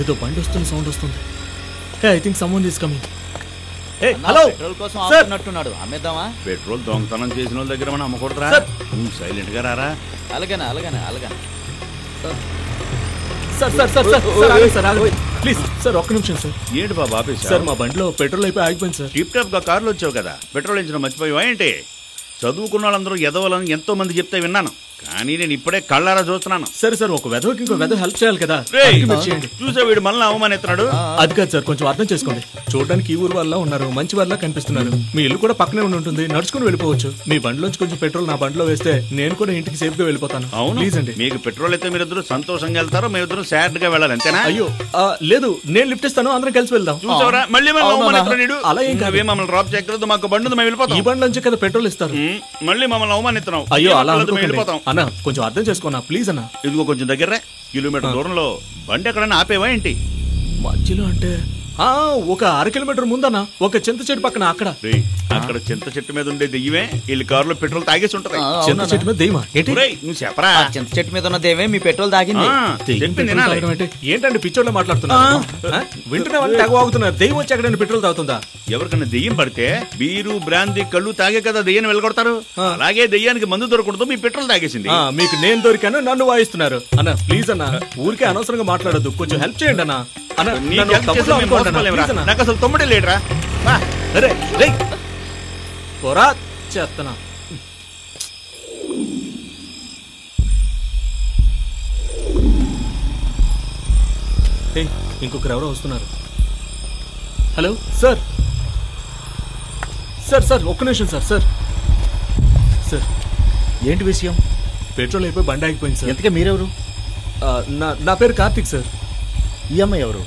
ఏదో బండి వస్తున్న సౌండ్ వస్తుంది. I think someone is coming. Hello, petrol కోసం ఆపుతున్నట్టున్నాడు. అమ్మేద్దామా? పెట్రోల్ దొంగతనం చేసిన వాళ్ళ దగ్గర మనం అమ్మకూడదురా. నువ్వు సైలెంట్ గా రారా. అలాగనే సార్ ప్లీజ్ సార్, ఒక్క నిమిషం సార్. ఏంటి బాబు ఆపేసి సార్, మా బండిలో పెట్రోల్ అయిపోయి ఆగిపోయింది సార్. టిప్ టాప్ గా కార్లో వచ్చావు కదా, పెట్రోల్ ఇంచిన మర్చిపోయావా ఏంటి? చదువుకున్న వాళ్ళందరూ ఎదవాలని ఎంతో మంది చెప్తే విన్నాను, కానీ నేను ఇప్పుడే కళ్ళారా చూస్తున్నాను. సరే సార్, ఒక వెధవకి ఇంకో వెధవ హెల్ప్ చేయాలి కదా. చూసా వీడు మనల్ని అవమానిస్తున్నాడు. అది కాదు సార్, కొంచెం అర్థం చేసుకోండి. చూడడానికి ఈ ఊరు వాళ్ళ ఉన్నారు, మంచి వాళ్ళ కనిపిస్తున్నారు. మీ ఇల్లు కూడా పక్కనే ఉంటుంది, నడుచుకుని వెళ్ళిపోవచ్చు. మీ బండిలోంచి కొంచెం పెట్రోల్ నా బండిలో వేస్తే నేను కూడా ఇంటికి సేఫ్ గా వెళ్ళిపోతాను. అవును, ప్లీజ్ అండి. మీకు పెట్రోల్ అయితే మీరిద్దరు సంతోషంగా వెళ్తారో, మేమిద్దరు సాడ్ గా వెళ్ళాలి, అంతేనా? అయ్యో లేదు, నేను లిఫ్ట్ ఇస్తాను, అందరం కలిసి వెళ్దాం. చూసావరా మళ్ళీ అలా ఏం కాదు, మమ్మల్ని డ్రాప్ చేయగలదు, మాకు బండి మేము వెళ్ళిపోతాం. ఈ బండి నుంచి కదా పెట్రోల్ ఇస్తారు. మళ్ళీ మమ్మల్ని అవమానిస్తున్నాం. అయ్యో అలా వెళ్ళిపోతాం అన్న, కొంచెం అర్థం చేసుకోనా ప్లీజ్ అన్న. ఇదిగో కొంచెం దగ్గర కిలోమీటర్ దూరంలో బండి ఎక్కడన్నా ఆపేవా ఏంటి? మధ్యలో అంటే ఒక 1/2 కిలోమీటర్ ముందన్న, ఒక చింత చెట్టు పక్కన. అక్కడ చింత చెట్టు మీద ఉండే దెయ్యమే వీళ్ళ కారులో పెట్రోల్ తాగేసి ఉంటది. చింత చెట్టు మీద దెయ్యమా ఏంటి? నువ్వు చెప్పరా? చింత చెట్టు మీద ఉన్న దేవే మీ పెట్రోల్ తాగింది. ఏంటంటే పిచ్చోళ్ళ మాట్లాడుతున్నా? వింటున్నా తెగ వాగుతున్నారు. దెయ్యం వచ్చి ఎక్కడైనా పెట్రోల్ తాగుతుందా? ఎవరికన్నా దెయ్యం పడితే బీరు బ్రాందీ కళ్ళు తాగే కదా దెయ్యాన్ని వెళ్ళగొడతారు. అలాగే దెయ్యానికి మందు దొరకడంతో మీ పెట్రోల్ తాగేసింది. మీకు నేను దొరికాను, నన్ను వాయిస్తున్నారు అన్న. ప్లీజ్ అన్న, ఊరికే అనవసరంగా మాట్లాడద్దు, కొంచెం హెల్ప్ చేయండి అన్న. నాకు అసలు తమ్ముడే లేడరా. పోరా చేస్తున్నా. ఇంకొకరు ఎవరో వస్తున్నారు. హలో సార్, సార్ ఒక్క నిమిషం సార్. సార్ ఏంటి విషయం? పెట్రోల్ అయిపోయి బండి ఆగిపోయింది సార్. ఎంతకే మీరెవరు? నా పేరు కార్తిక్ సార్. ఈ అమ్మాయి ఎవరు?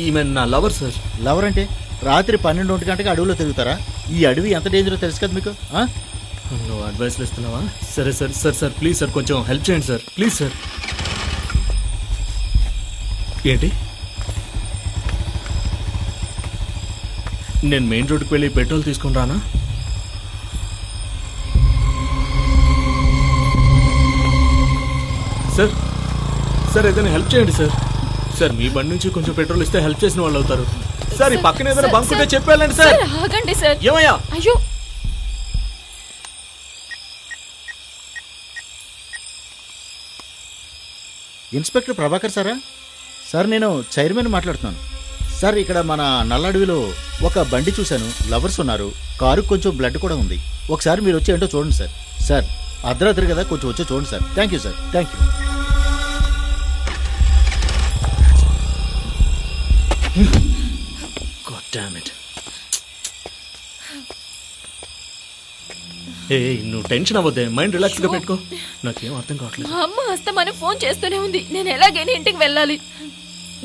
ఈమె నా లవర్ సార్. లవర్ అంటే రాత్రి 12 గంటకి అడవిలో తిరుగుతారా? ఈ అడవి ఎంత డేంజరో తెలుసు కదా మీకు. నువ్వు అడ్వైస్లు ఇస్తున్నావా? సరే సార్ ప్లీజ్ సార్, కొంచెం హెల్ప్ చేయండి సార్, ప్లీజ్ సార్. ఏంటి, నేను మెయిన్ రోడ్డుకి వెళ్ళి పెట్రోల్ తీసుకుని రానా? సార్ ఏదైనా హెల్ప్ చేయండి సార్. సార్ మీ బండి నుంచి కొంచెం పెట్రోల్ ఇస్తే హెల్ప్ చేసిన వాళ్ళు అవుతారు. సార్ ఈ పక్కన ఏదైనా బంక్ ఉంటే చెప్పాలండి సార్. ఆగండి సార్. ఏమయ్యా? అయ్యో, ఇన్స్పెక్టర్ ప్రభాకర్ సారా? సార్ నేను చైర్మన్ మాట్లాడుతున్నాను. సార్ ఇక్కడ మన నల్లడవిలో ఒక బండి చూశాను, లవర్స్ ఉన్నారు, కారు కొంచెం బ్లడ్ కూడా ఉంది. ఒకసారి మీరు వచ్చి ఏంటో చూడండి సార్. సార్ అర్ధరాత్రి కదా, కొంచెం వచ్చి చూడండి sir. Thank you sir, thank you. God damn it. నువ్వు టెన్షన్ అవ్వద్దే, మైండ్ రిలాక్స్ గా పెట్టుకో. నాకేం అర్థం కావట్లేదు. మా అమ్మ అస్తమానం ఫోన్ చేస్తూనే ఉంది. నేను ఎలాగైనా ఇంటికి వెళ్ళాలి.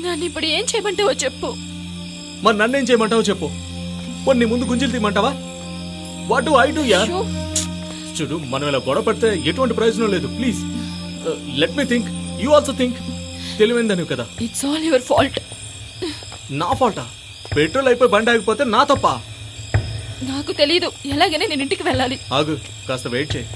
నన్ను ఇప్పుడు ఏం చేయమంటావో చెప్పు. మరి నన్నేం చేయమంటావో చెప్పు. నీ ముందు గుంజలు తీయమంటావా? వాట్ డు ఐ డు యార్? చూడు, మనం ఇలా గొడవ పడితే ఎటువంటి ప్రయోజనం లేదు. Please let me think, you also think. తెలివైందని కదా. It's all your fault. నా ఫాల్టా? పెట్రోల్ అయిపోయి బండి ఆగిపోతే నా తప్ప? నాకు తెలీదు. ఎలాగైనా నేను ఇంటికి వెళ్ళాలి. ఆగు, కాస్త వెయిట్ చేయి.